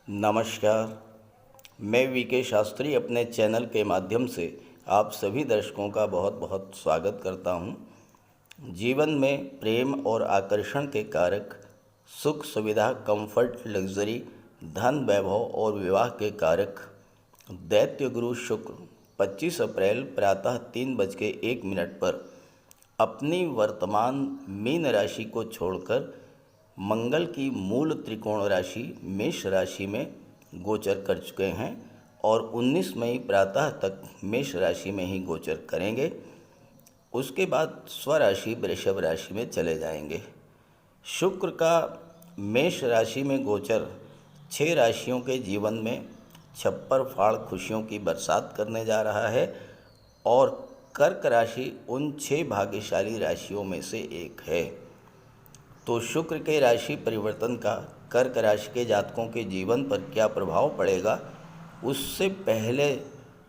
नमस्कार। मैं वीके शास्त्री अपने चैनल के माध्यम से आप सभी दर्शकों का बहुत बहुत स्वागत करता हूं। जीवन में प्रेम और आकर्षण के कारक, सुख सुविधा, कंफर्ट, लग्जरी, धन, वैभव और विवाह के कारक दैत्य गुरु शुक्र 25 अप्रैल प्रातः 3:01 पर अपनी वर्तमान मीन राशि को छोड़कर मंगल की मूल त्रिकोण राशि मेष राशि में गोचर कर चुके हैं और 19 मई प्रातः तक मेष राशि में ही गोचर करेंगे। उसके बाद स्वराशि वृषभ राशि में चले जाएंगे। शुक्र का मेष राशि में गोचर 6 राशियों के जीवन में छप्पर फाड़ खुशियों की बरसात करने जा रहा है और कर्क राशि उन 6 भाग्यशाली राशियों में से एक है। तो शुक्र के राशि परिवर्तन का कर्क राशि के जातकों के जीवन पर क्या प्रभाव पड़ेगा, उससे पहले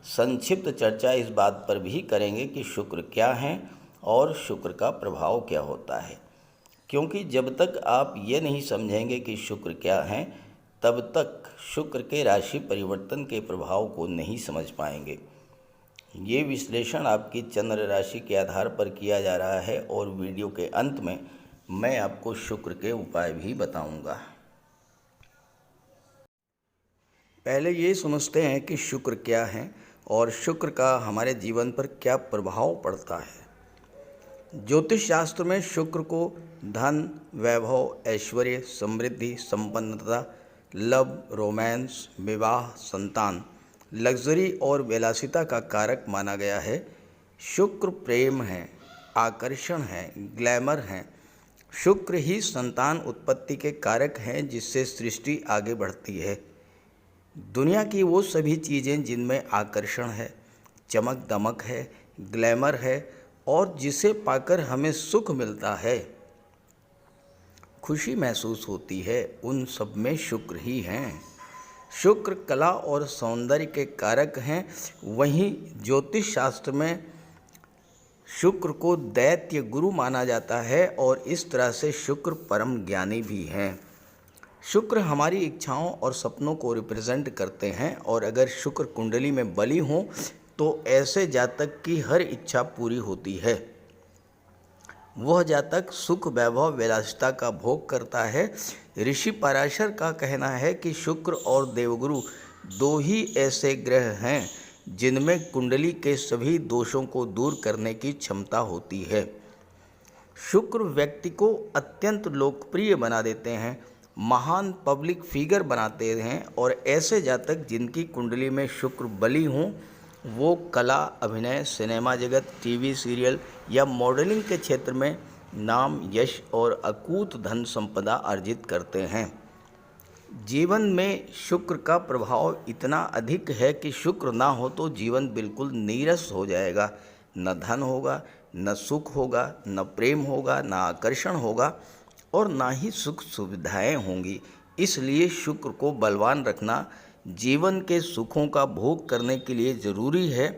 संक्षिप्त चर्चा इस बात पर भी करेंगे कि शुक्र क्या हैं और शुक्र का प्रभाव क्या होता है। क्योंकि जब तक आप ये नहीं समझेंगे कि शुक्र क्या हैं, तब तक शुक्र के राशि परिवर्तन के प्रभाव को नहीं समझ पाएंगे। ये विश्लेषण आपकी चंद्र राशि के आधार पर किया जा रहा है और वीडियो के अंत में मैं आपको शुक्र के उपाय भी बताऊंगा। पहले ये समझते हैं कि शुक्र क्या है और शुक्र का हमारे जीवन पर क्या प्रभाव पड़ता है। ज्योतिष शास्त्र में शुक्र को धन, वैभव, ऐश्वर्य, समृद्धि, संपन्नता, लव, रोमांस, विवाह, संतान, लग्जरी और विलासिता का कारक माना गया है। शुक्र प्रेम है, आकर्षण है, ग्लैमर है। शुक्र ही संतान उत्पत्ति के कारक हैं जिससे सृष्टि आगे बढ़ती है। दुनिया की वो सभी चीज़ें जिनमें आकर्षण है, चमक दमक है, ग्लैमर है और जिसे पाकर हमें सुख मिलता है, खुशी महसूस होती है, उन सब में शुक्र ही हैं। शुक्र कला और सौंदर्य के कारक हैं। वहीं ज्योतिष शास्त्र में शुक्र को दैत्य गुरु माना जाता है और इस तरह से शुक्र परम ज्ञानी भी हैं। शुक्र हमारी इच्छाओं और सपनों को रिप्रेजेंट करते हैं और अगर शुक्र कुंडली में बली हो तो ऐसे जातक की हर इच्छा पूरी होती है। वह जातक सुख, वैभव, विलासिता का भोग करता है। ऋषि पराशर का कहना है कि शुक्र और देवगुरु दो ही ऐसे ग्रह हैं जिनमें कुंडली के सभी दोषों को दूर करने की क्षमता होती है। शुक्र व्यक्ति को अत्यंत लोकप्रिय बना देते हैं, महान पब्लिक फिगर बनाते हैं और ऐसे जातक जिनकी कुंडली में शुक्र बली हों वो कला, अभिनय, सिनेमा जगत, टीवी सीरियल या मॉडलिंग के क्षेत्र में नाम, यश और अकूत धन संपदा अर्जित करते हैं। जीवन में शुक्र का प्रभाव इतना अधिक है कि शुक्र ना हो तो जीवन बिल्कुल नीरस हो जाएगा। न धन होगा, न सुख होगा, न प्रेम होगा, न आकर्षण होगा और ना ही सुख सुविधाएं होंगी। इसलिए शुक्र को बलवान रखना जीवन के सुखों का भोग करने के लिए ज़रूरी है।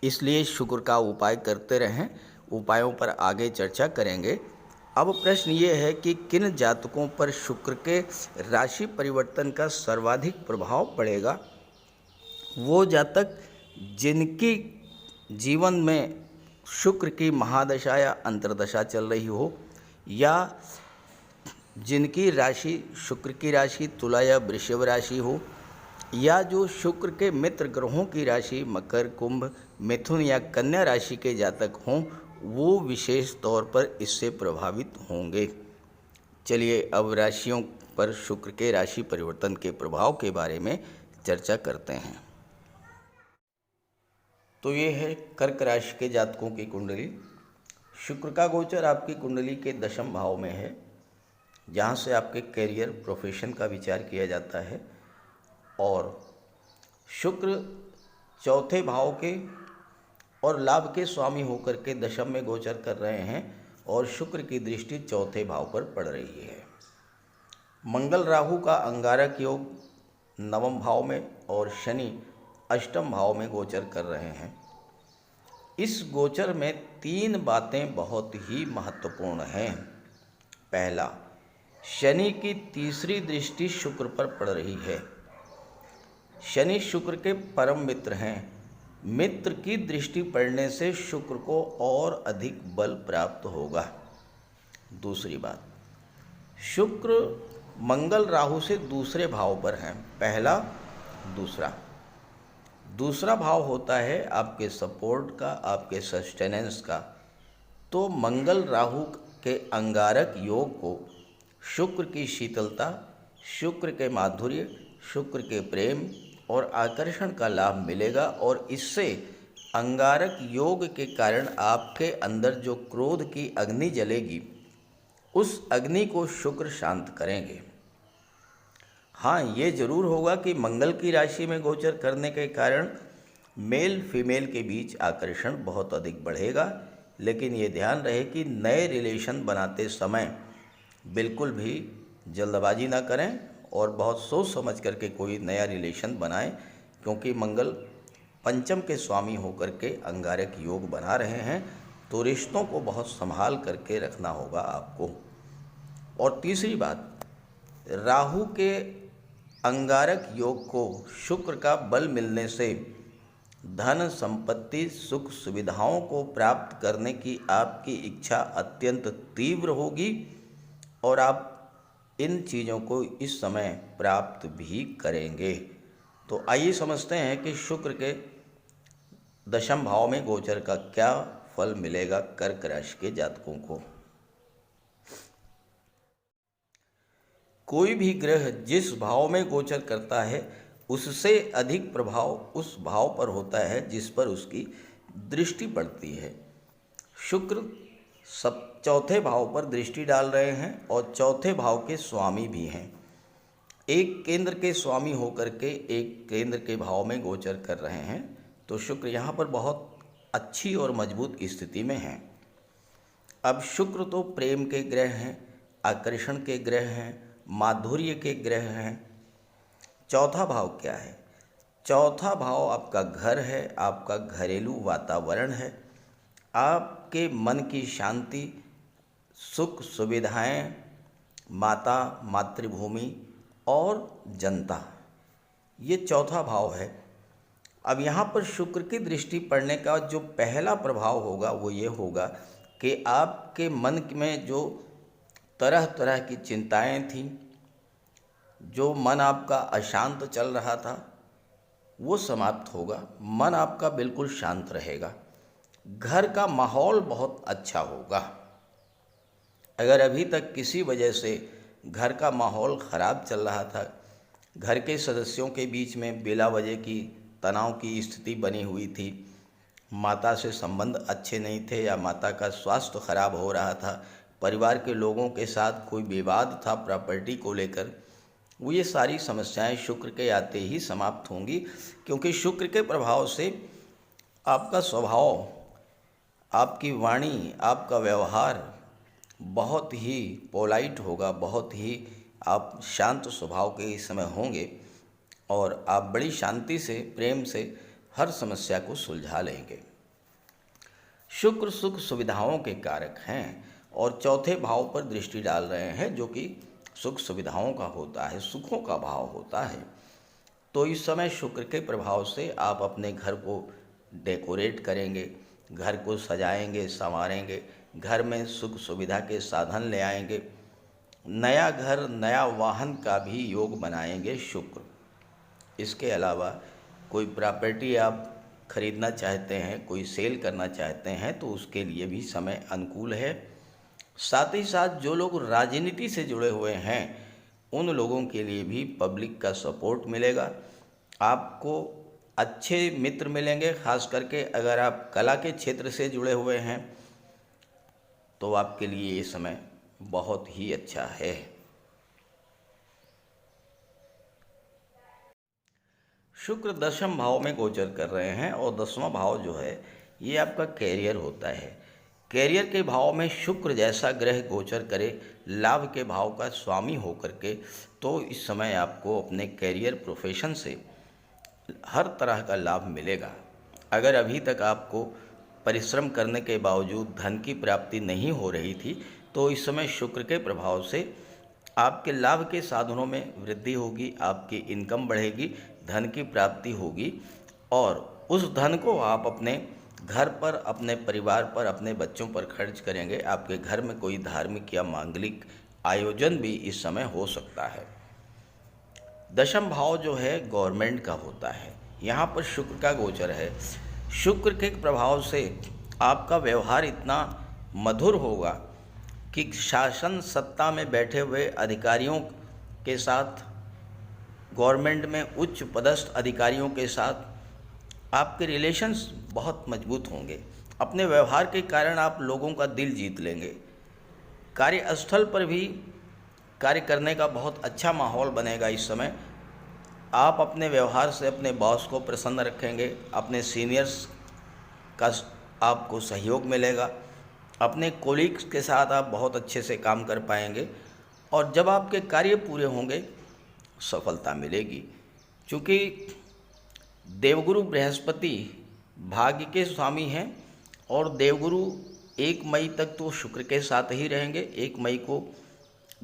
इसलिए शुक्र का उपाय करते रहें। उपायों पर आगे चर्चा करेंगे। अब प्रश्न ये है कि किन जातकों पर शुक्र के राशि परिवर्तन का सर्वाधिक प्रभाव पड़ेगा। वो जातक जिनकी जीवन में शुक्र की महादशा या अंतर्दशा चल रही हो या जिनकी राशि शुक्र की राशि तुला या वृषभ राशि हो या जो शुक्र के मित्र ग्रहों की राशि मकर, कुंभ, मिथुन या कन्या राशि के जातक हों, वो विशेष तौर पर इससे प्रभावित होंगे। चलिए अब राशियों पर शुक्र के राशि परिवर्तन के प्रभाव के बारे में चर्चा करते हैं। तो ये है कर्क राशि के जातकों की कुंडली। शुक्र का गोचर आपकी कुंडली के दशम भाव में है, जहाँ से आपके करियर, प्रोफेशन का विचार किया जाता है और शुक्र चौथे भाव के और लाभ के स्वामी होकर के दशम में गोचर कर रहे हैं और शुक्र की दृष्टि चौथे भाव पर पड़ रही है। मंगल राहु का अंगारक योग नवम भाव में और शनि अष्टम भाव में गोचर कर रहे हैं। इस गोचर में 3 बातें बहुत ही महत्वपूर्ण हैं। पहला, शनि की तीसरी दृष्टि शुक्र पर पड़ रही है। शनि शुक्र के परम मित्र हैं। मित्र की दृष्टि पड़ने से शुक्र को और अधिक बल प्राप्त होगा। दूसरी बात, शुक्र मंगल राहु से दूसरे भाव पर हैं, पहला दूसरा। दूसरा भाव होता है आपके सपोर्ट का, आपके सस्टेनेंस का। तो मंगल राहु के अंगारक योग को शुक्र की शीतलता, शुक्र के माधुर्य, शुक्र के प्रेम और आकर्षण का लाभ मिलेगा और इससे अंगारक योग के कारण आपके अंदर जो क्रोध की अग्नि जलेगी उस अग्नि को शुक्र शांत करेंगे। हाँ, ये जरूर होगा कि मंगल की राशि में गोचर करने के कारण मेल फीमेल के बीच आकर्षण बहुत अधिक बढ़ेगा, लेकिन ये ध्यान रहे कि नए रिलेशन बनाते समय बिल्कुल भी जल्दबाजी ना करें और बहुत सोच समझ करके कोई नया रिलेशन बनाएं, क्योंकि मंगल पंचम के स्वामी होकर के अंगारक योग बना रहे हैं, तो रिश्तों को बहुत संभाल करके रखना होगा आपको। और तीसरी बात, राहु के अंगारक योग को शुक्र का बल मिलने से धन संपत्ति सुख सुविधाओं को प्राप्त करने की आपकी इच्छा अत्यंत तीव्र होगी और आप इन चीज़ों को इस समय प्राप्त भी करेंगे। तो आइए समझते हैं कि शुक्र के दशम भाव में गोचर का क्या फल मिलेगा कर्क राशि के जातकों को। कोई भी ग्रह जिस भाव में गोचर करता है उससे अधिक प्रभाव उस भाव पर होता है जिस पर उसकी दृष्टि पड़ती है। शुक्र सब चौथे भाव पर दृष्टि डाल रहे हैं और चौथे भाव के स्वामी भी हैं। एक केंद्र के स्वामी होकर के एक केंद्र के भाव में गोचर कर रहे हैं, तो शुक्र यहाँ पर बहुत अच्छी और मजबूत स्थिति में हैं। अब शुक्र तो प्रेम के ग्रह हैं, आकर्षण के ग्रह हैं, माधुर्य के ग्रह हैं। चौथा भाव क्या है? चौथा भाव आपका घर है, आपका घरेलू वातावरण है, आपके मन की शांति, सुख सुविधाएं, माता, मातृभूमि और जनता, ये चौथा भाव है। अब यहाँ पर शुक्र की दृष्टि पड़ने का जो पहला प्रभाव होगा वो ये होगा कि आपके मन में जो तरह तरह की चिंताएं थीं, जो मन आपका अशांत चल रहा था, वो समाप्त होगा। मन आपका बिल्कुल शांत रहेगा। घर का माहौल बहुत अच्छा होगा। अगर अभी तक किसी वजह से घर का माहौल ख़राब चल रहा था, घर के सदस्यों के बीच में बिला वजह की तनाव की स्थिति बनी हुई थी, माता से संबंध अच्छे नहीं थे या माता का स्वास्थ्य खराब हो रहा था, परिवार के लोगों के साथ कोई विवाद था प्रॉपर्टी को लेकर, वो ये सारी समस्याएं शुक्र के आते ही समाप्त होंगी, क्योंकि शुक्र के प्रभाव से आपका स्वभाव, आपकी वाणी, आपका व्यवहार बहुत ही पोलाइट होगा, बहुत ही आप शांत स्वभाव के इस समय होंगे और आप बड़ी शांति से, प्रेम से हर समस्या को सुलझा लेंगे। शुक्र सुख सुविधाओं के कारक हैं और चौथे भाव पर दृष्टि डाल रहे हैं, जो कि सुख सुविधाओं का होता है, सुखों का भाव होता है। तो इस समय शुक्र के प्रभाव से आप अपने घर को डेकोरेट करेंगे, घर को सजाएंगे, संवारेंगे, घर में सुख सुविधा के साधन ले आएंगे, नया घर, नया वाहन का भी योग बनाएंगे शुक्र। इसके अलावा कोई प्रॉपर्टी आप खरीदना चाहते हैं, कोई सेल करना चाहते हैं, तो उसके लिए भी समय अनुकूल है। साथ ही साथ जो लोग राजनीति से जुड़े हुए हैं उन लोगों के लिए भी पब्लिक का सपोर्ट मिलेगा। आपको अच्छे मित्र मिलेंगे, खास करके अगर आप कला के क्षेत्र से जुड़े हुए हैं तो आपके लिए ये समय बहुत ही अच्छा है। शुक्र दशम भाव में गोचर कर रहे हैं और दसवां भाव जो है ये आपका कैरियर होता है। कैरियर के भाव में शुक्र जैसा ग्रह गोचर करे लाभ के भाव का स्वामी होकर के, तो इस समय आपको अपने कैरियर प्रोफेशन से हर तरह का लाभ मिलेगा। अगर अभी तक आपको परिश्रम करने के बावजूद धन की प्राप्ति नहीं हो रही थी, तो इस समय शुक्र के प्रभाव से आपके लाभ के साधनों में वृद्धि होगी, आपकी इनकम बढ़ेगी, धन की प्राप्ति होगी और उस धन को आप अपने घर पर, अपने परिवार पर, अपने बच्चों पर खर्च करेंगे। आपके घर में कोई धार्मिक या मांगलिक आयोजन भी इस समय हो सकता है। दशम भाव जो है गवर्नमेंट का होता है, यहाँ पर शुक्र का गोचर है। शुक्र के प्रभाव से आपका व्यवहार इतना मधुर होगा कि शासन सत्ता में बैठे हुए अधिकारियों के साथ, गवर्नमेंट में उच्च पदस्थ अधिकारियों के साथ आपके रिलेशंस बहुत मजबूत होंगे। अपने व्यवहार के कारण आप लोगों का दिल जीत लेंगे। कार्यस्थल पर भी कार्य करने का बहुत अच्छा माहौल बनेगा इस समय। आप अपने व्यवहार से अपने बॉस को प्रसन्न रखेंगे, अपने सीनियर्स का आपको सहयोग मिलेगा, अपने कोलीग्स के साथ आप बहुत अच्छे से काम कर पाएंगे और जब आपके कार्य पूरे होंगे सफलता मिलेगी। क्योंकि देवगुरु बृहस्पति भाग्य के स्वामी हैं और देवगुरु 1 मई तक तो शुक्र के साथ ही रहेंगे। 1 मई को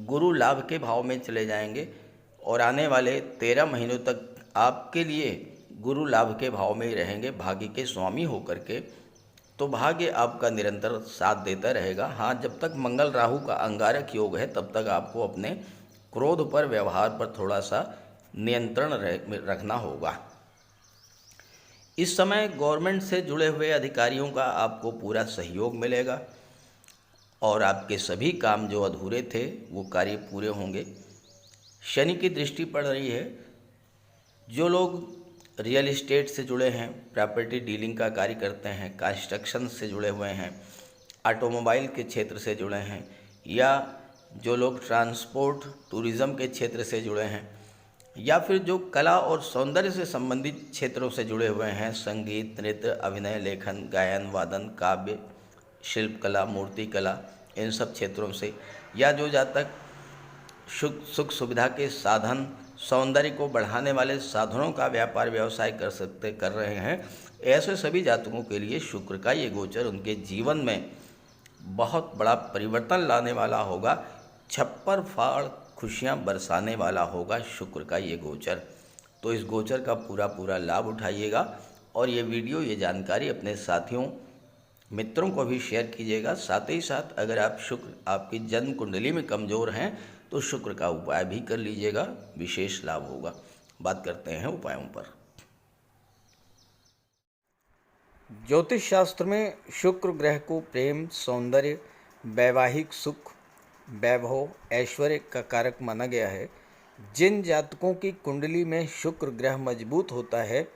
गुरु लाभ के भाव में चले जाएंगे और आने वाले 13 महीनों तक आपके लिए गुरु लाभ के भाव में ही रहेंगे भाग्य के स्वामी होकर के। तो भाग्य आपका निरंतर साथ देता रहेगा। हाँ, जब तक मंगल राहु का अंगारक योग है तब तक आपको अपने क्रोध पर, व्यवहार पर थोड़ा सा नियंत्रण रखना होगा। इस समय गवर्नमेंट से जुड़े हुए अधिकारियों का आपको पूरा सहयोग मिलेगा और आपके सभी काम जो अधूरे थे वो कार्य पूरे होंगे। शनि की दृष्टि पड़ रही है। जो लोग रियल एस्टेट से जुड़े हैं, प्रॉपर्टी डीलिंग का कार्य करते हैं, कंस्ट्रक्शन से जुड़े हुए हैं, ऑटोमोबाइल के क्षेत्र से जुड़े हैं या जो लोग ट्रांसपोर्ट टूरिज़्म के क्षेत्र से जुड़े हैं या फिर जो कला और सौंदर्य से संबंधित क्षेत्रों से जुड़े हुए हैं, संगीत, नृत्य, अभिनय, लेखन, गायन, वादन, काव्य, शिल्प कला, मूर्ति कला, इन सब क्षेत्रों से, या जो जातक सुख सुविधा के साधन, सौंदर्य को बढ़ाने वाले साधनों का व्यापार व्यवसाय कर रहे हैं, ऐसे सभी जातकों के लिए शुक्र का ये गोचर उनके जीवन में बहुत बड़ा परिवर्तन लाने वाला होगा। छप्पर फाड़ खुशियाँ बरसाने वाला होगा शुक्र का ये गोचर। तो इस गोचर का पूरा लाभ उठाइएगा और ये वीडियो, ये जानकारी अपने साथियों, मित्रों को भी शेयर कीजिएगा। साथ ही साथ अगर आप शुक्र आपकी जन्म कुंडली में कमज़ोर हैं तो शुक्र का उपाय भी कर लीजिएगा, विशेष लाभ होगा। बात करते हैं उपायों पर। ज्योतिष शास्त्र में शुक्र ग्रह को प्रेम, सौंदर्य, वैवाहिक सुख, वैभव, ऐश्वर्य का कारक माना गया है। जिन जातकों की कुंडली में शुक्र ग्रह मजबूत होता है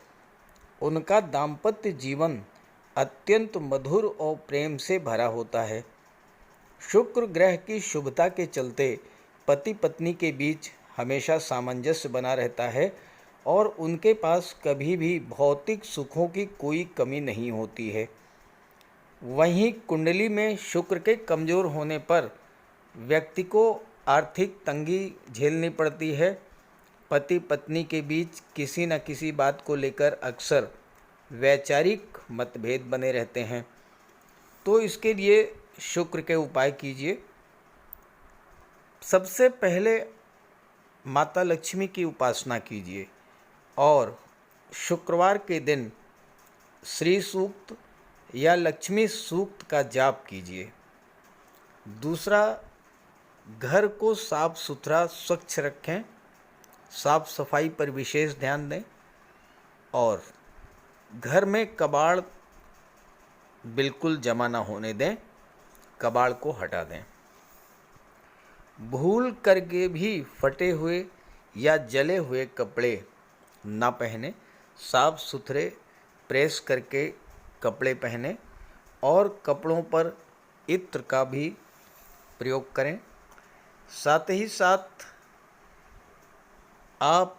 उनका दाम्पत्य जीवन अत्यंत मधुर और प्रेम से भरा होता है। शुक्र ग्रह की शुभता के चलते पति पत्नी के बीच हमेशा सामंजस्य बना रहता है और उनके पास कभी भी भौतिक सुखों की कोई कमी नहीं होती है। वहीं कुंडली में शुक्र के कमज़ोर होने पर व्यक्ति को आर्थिक तंगी झेलनी पड़ती है। पति पत्नी के बीच किसी न किसी बात को लेकर अक्सर वैचारिक मतभेद बने रहते हैं। तो इसके लिए शुक्र के उपाय कीजिए। सबसे पहले माता लक्ष्मी की उपासना कीजिए और शुक्रवार के दिन श्री सूक्त या लक्ष्मी सूक्त का जाप कीजिए। दूसरा, घर को साफ सुथरा स्वच्छ रखें, साफ सफाई पर विशेष ध्यान दें और घर में कबाड़ बिल्कुल जमा ना होने दें, कबाड़ को हटा दें। भूल करके भी फटे हुए या जले हुए कपड़े ना पहने, साफ सुथरे प्रेस करके कपड़े पहने और कपड़ों पर इत्र का भी प्रयोग करें। साथ ही साथ आप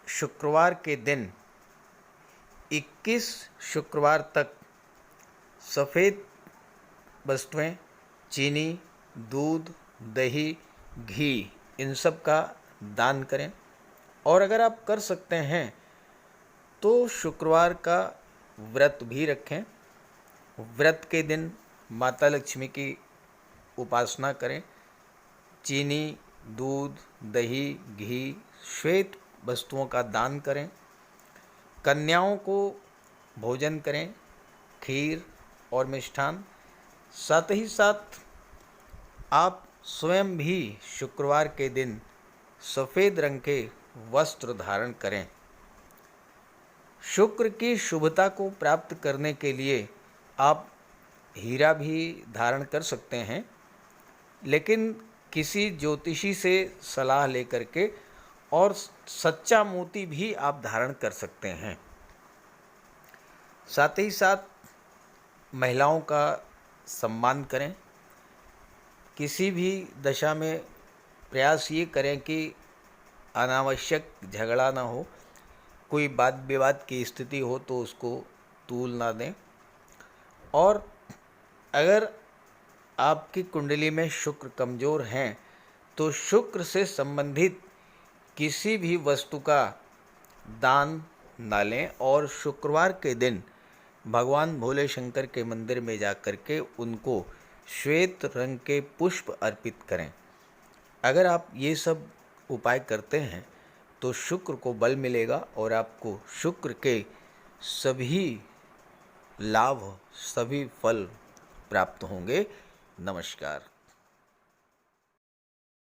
शुक्रवार के दिन 21 शुक्रवार तक सफ़ेद वस्तुएं, चीनी, दूध, दही, घी, इन सब का दान करें। और अगर आप कर सकते हैं तो शुक्रवार का व्रत भी रखें। व्रत के दिन माता लक्ष्मी की उपासना करें, चीनी, दूध, दही, घी, श्वेत वस्तुओं का दान करें। कन्याओं को भोजन करें, खीर और मिष्ठान। साथ ही साथ आप स्वयं भी शुक्रवार के दिन सफ़ेद रंग के वस्त्र धारण करें। शुक्र की शुभता को प्राप्त करने के लिए आप हीरा भी धारण कर सकते हैं, लेकिन किसी ज्योतिषी से सलाह लेकर के, और सच्चा मोती भी आप धारण कर सकते हैं। साथ ही साथ महिलाओं का सम्मान करें। किसी भी दशा में प्रयास ये करें कि अनावश्यक झगड़ा ना हो, कोई वाद विवाद की स्थिति हो तो उसको तूल ना दें। और अगर आपकी कुंडली में शुक्र कमज़ोर हैं तो शुक्र से संबंधित किसी भी वस्तु का दान ना लें, और शुक्रवार के दिन भगवान भोले शंकर के मंदिर में जाकर के उनको श्वेत रंग के पुष्प अर्पित करें। अगर आप ये सब उपाय करते हैं तो शुक्र को बल मिलेगा और आपको शुक्र के सभी लाभ, सभी फल प्राप्त होंगे। नमस्कार।